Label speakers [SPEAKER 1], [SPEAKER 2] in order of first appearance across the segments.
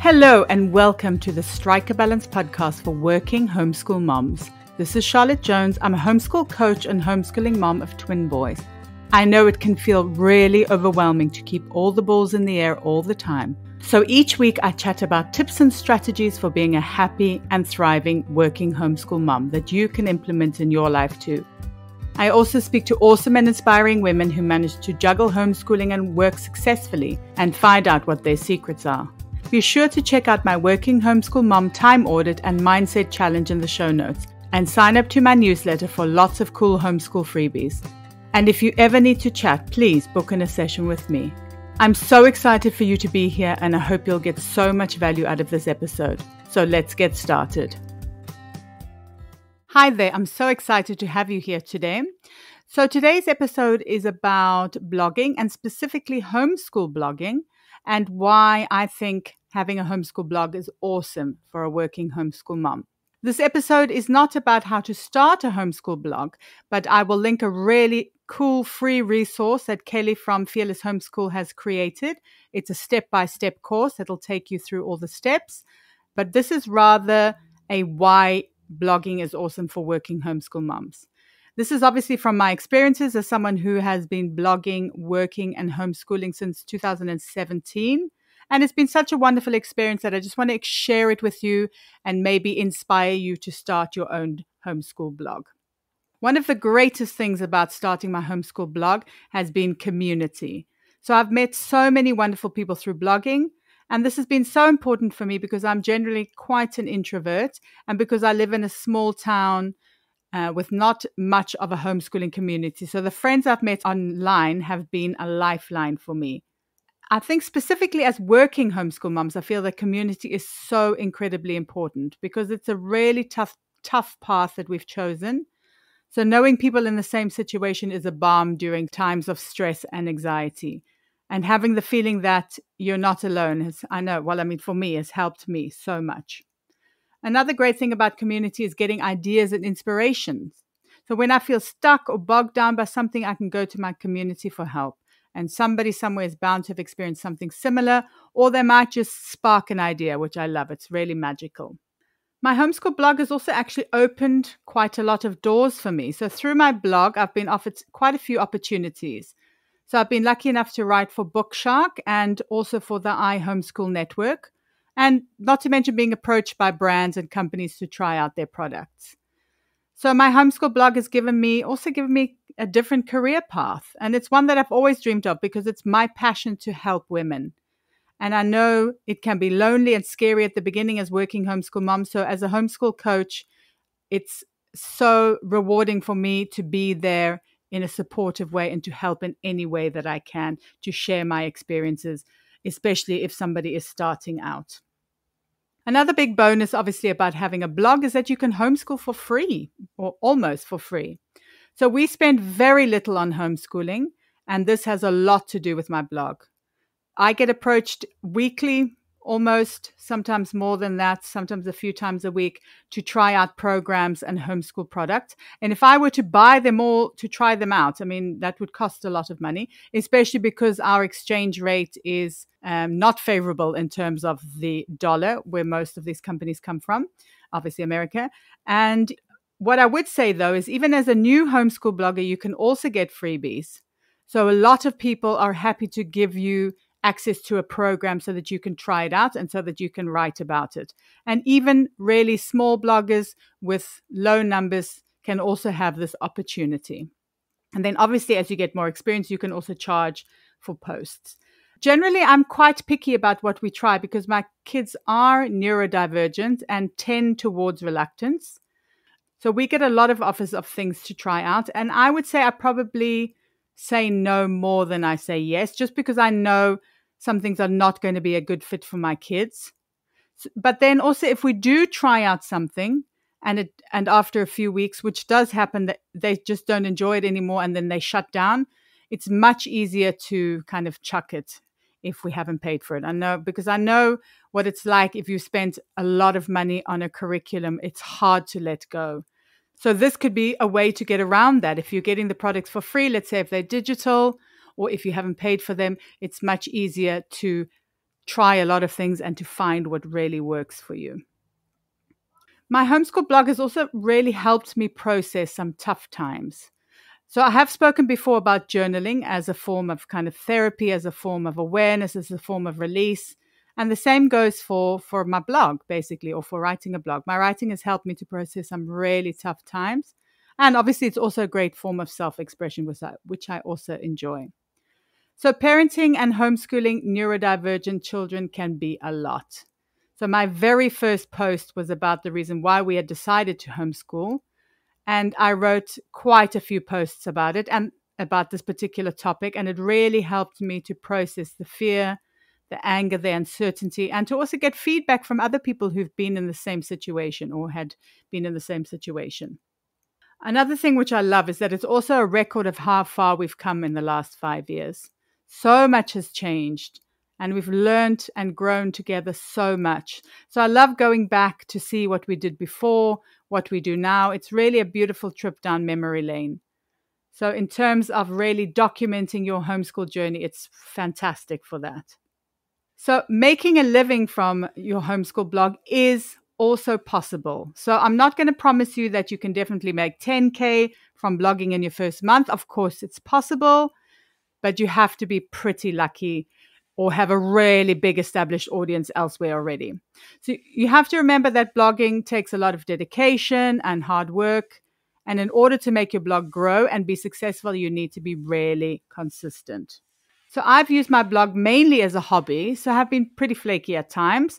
[SPEAKER 1] Hello and welcome to the Strike a Balance podcast for working homeschool moms. This is Charlotte Jones. I'm a homeschool coach and homeschooling mom of twin boys. I know it can feel really overwhelming to keep all the balls in the air all the time. So each week I chat about tips and strategies for being a happy and thriving working homeschool mom that you can implement in your life too. I also speak to awesome and inspiring women who manage to juggle homeschooling and work successfully and find out what their secrets are. Be sure to check out my Working Homeschool Mom Time Audit and Mindset Challenge in the show notes and sign up to my newsletter for lots of cool homeschool freebies. And if you ever need to chat, please book in a session with me. I'm so excited for you to be here and I hope you'll get so much value out of this episode. So let's get started. Hi there, I'm so excited to have you here today. So today's episode is about blogging and specifically homeschool blogging and why I think having a homeschool blog is awesome for a working homeschool mom. This episode is not about how to start a homeschool blog, but I will link a really cool free resource that Kelly from Fearless Homeschool has created. It's a step-by-step course that'll take you through all the steps, but this is rather a why blogging is awesome for working homeschool moms. This is obviously from my experiences as someone who has been blogging, working, and homeschooling since 2017. And it's been such a wonderful experience that I just want to share it with you and maybe inspire you to start your own homeschool blog. One of the greatest things about starting my homeschool blog has been community. So I've met so many wonderful people through blogging. And this has been so important for me because I'm generally quite an introvert and because I live in a small town with not much of a homeschooling community. So the friends I've met online have been a lifeline for me. I think specifically as working homeschool moms, I feel that community is so incredibly important because it's a really tough path that we've chosen. So knowing people in the same situation is a balm during times of stress and anxiety. And having the feeling that you're not alone for me, has helped me so much. Another great thing about community is getting ideas and inspirations. So when I feel stuck or bogged down by something, I can go to my community for help. And somebody somewhere is bound to have experienced something similar, or they might just spark an idea, which I love. It's really magical. My homeschool blog has also actually opened quite a lot of doors for me. So through my blog, I've been offered quite a few opportunities. So I've been lucky enough to write for Bookshark and also for the iHomeschool Network. And not to mention being approached by brands and companies to try out their products. So my homeschool blog has given me a different career path. And it's one that I've always dreamed of because it's my passion to help women. And I know it can be lonely and scary at the beginning as working homeschool mom. So as a homeschool coach, it's so rewarding for me to be there in a supportive way and to help in any way that I can to share my experiences, especially if somebody is starting out. Another big bonus, obviously, about having a blog is that you can homeschool for free or almost for free. So we spend very little on homeschooling, and this has a lot to do with my blog. I get approached weekly, almost, sometimes more than that, sometimes a few times a week to try out programs and homeschool products. And if I were to buy them all to try them out, that would cost a lot of money, especially because our exchange rate is not favorable in terms of the dollar, where most of these companies come from, obviously America. And what I would say, though, is even as a new homeschool blogger, you can also get freebies. So a lot of people are happy to give you access to a program so that you can try it out and so that you can write about it. And even really small bloggers with low numbers can also have this opportunity. And then obviously, as you get more experience, you can also charge for posts. Generally, I'm quite picky about what we try because my kids are neurodivergent and tend towards reluctance. So we get a lot of offers of things to try out. And I would say I probably say no more than I say yes, just because I know some things are not going to be a good fit for my kids. But then also if we do try out something and after a few weeks, which does happen, that they just don't enjoy it anymore and then they shut down, it's much easier to kind of chuck it if we haven't paid for it. I know what it's like if you spent a lot of money on a curriculum. It's hard to let go. So this could be a way to get around that. If you're getting the products for free, let's say if they're digital, or if you haven't paid for them, it's much easier to try a lot of things and to find what really works for you. My homeschool blog has also really helped me process some tough times. So I have spoken before about journaling as a form of kind of therapy, as a form of awareness, as a form of release. And the same goes for my blog, basically, or for writing a blog. My writing has helped me to process some really tough times. And obviously, it's also a great form of self-expression, which I also enjoy. So parenting and homeschooling neurodivergent children can be a lot. So my very first post was about the reason why we had decided to homeschool. And I wrote quite a few posts about it and about this particular topic. And it really helped me to process the fear, the anger, the uncertainty, and to also get feedback from other people who've been in the same situation or had been in the same situation. Another thing which I love is that it's also a record of how far we've come in the last 5 years. So much has changed. And we've learned and grown together so much. So I love going back to see what we did before, what we do now. It's really a beautiful trip down memory lane. So in terms of really documenting your homeschool journey, it's fantastic for that. So making a living from your homeschool blog is also possible. So I'm not going to promise you that you can definitely make 10K from blogging in your first month. Of course, it's possible, but you have to be pretty lucky or have a really big established audience elsewhere already. So you have to remember that blogging takes a lot of dedication and hard work. And in order to make your blog grow and be successful, you need to be really consistent. So I've used my blog mainly as a hobby. So I have been pretty flaky at times.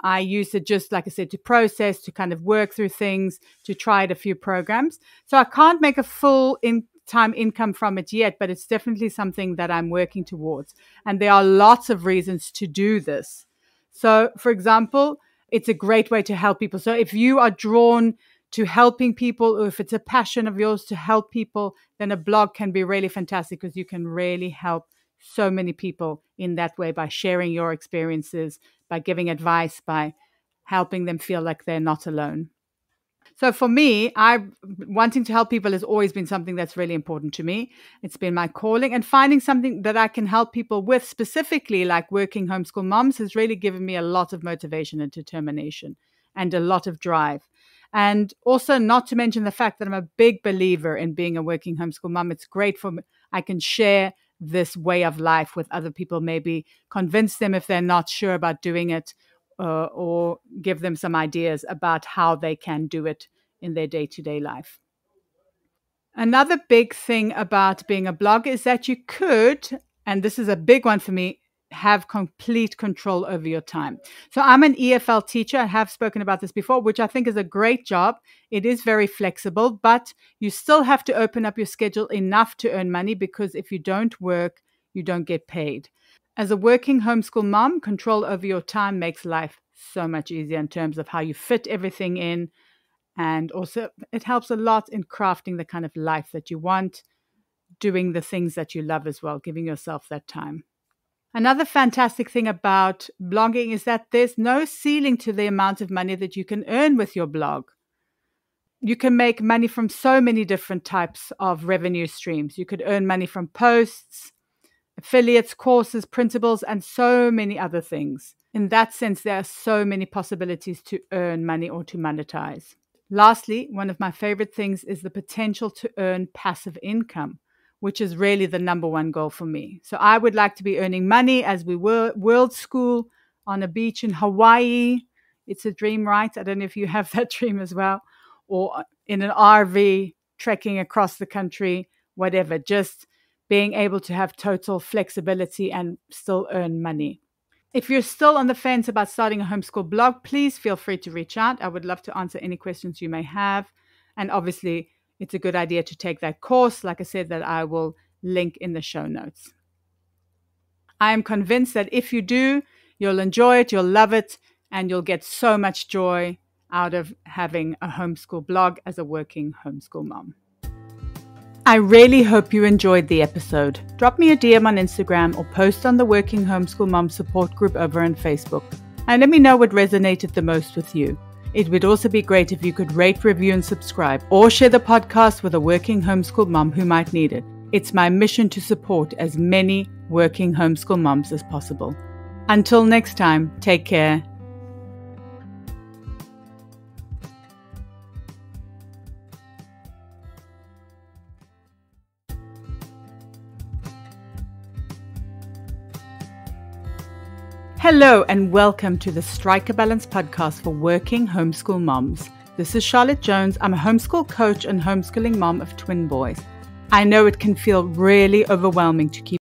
[SPEAKER 1] I use it just, like I said, to process, to kind of work through things, to try out a few programs. So I can't make a full time income from it yet, but it's definitely something that I'm working towards. And there are lots of reasons to do this. So, for example, it's a great way to help people. So if you are drawn to helping people, or if it's a passion of yours to help people, then a blog can be really fantastic because you can really help so many people in that way by sharing your experiences, by giving advice, by helping them feel like they're not alone. So for me, wanting to help people has always been something that's really important to me. It's been my calling, and finding something that I can help people with, specifically like working homeschool moms, has really given me a lot of motivation and determination and a lot of drive. And also, not to mention the fact that I'm a big believer in being a working homeschool mom. It's great for me. I can share this way of life with other people, maybe convince them if they're not sure about doing it, or give them some ideas about how they can do it in their day-to-day life. Another big thing about being a blogger is that you could, and this is a big one for me, have complete control over your time. So I'm an EFL teacher. I have spoken about this before, which I think is a great job. It is very flexible, but you still have to open up your schedule enough to earn money, because if you don't work, you don't get paid. As a working homeschool mom, control over your time makes life so much easier in terms of how you fit everything in. And also it helps a lot in crafting the kind of life that you want, doing the things that you love as well, giving yourself that time. Another fantastic thing about blogging is that there's no ceiling to the amount of money that you can earn with your blog. You can make money from so many different types of revenue streams. You could earn money from posts, affiliates, courses, printables, and so many other things. In that sense, there are so many possibilities to earn money or to monetize. Lastly, one of my favorite things is the potential to earn passive income, which is really the number one goal for me. So I would like to be earning money as we world school on a beach in Hawaii. It's a dream, right? I don't know if you have that dream as well. Or in an RV, trekking across the country, whatever. Just being able to have total flexibility and still earn money. If you're still on the fence about starting a homeschool blog, please feel free to reach out. I would love to answer any questions you may have. And obviously, it's a good idea to take that course, like I said, that I will link in the show notes. I am convinced that if you do, you'll enjoy it, you'll love it, and you'll get so much joy out of having a homeschool blog as a working homeschool mom. I really hope you enjoyed the episode. Drop me a DM on Instagram or post on the Working Homeschool Mom support group over on Facebook, and let me know what resonated the most with you. It would also be great if you could rate, review, and subscribe, or share the podcast with a working homeschool mom who might need it. It's my mission to support as many working homeschool moms as possible. Until next time, take care. Hello and welcome to the Strike a Balance podcast for working homeschool moms. This is Charlotte Jones. I'm a homeschool coach and homeschooling mom of twin boys. I know it can feel really overwhelming to keep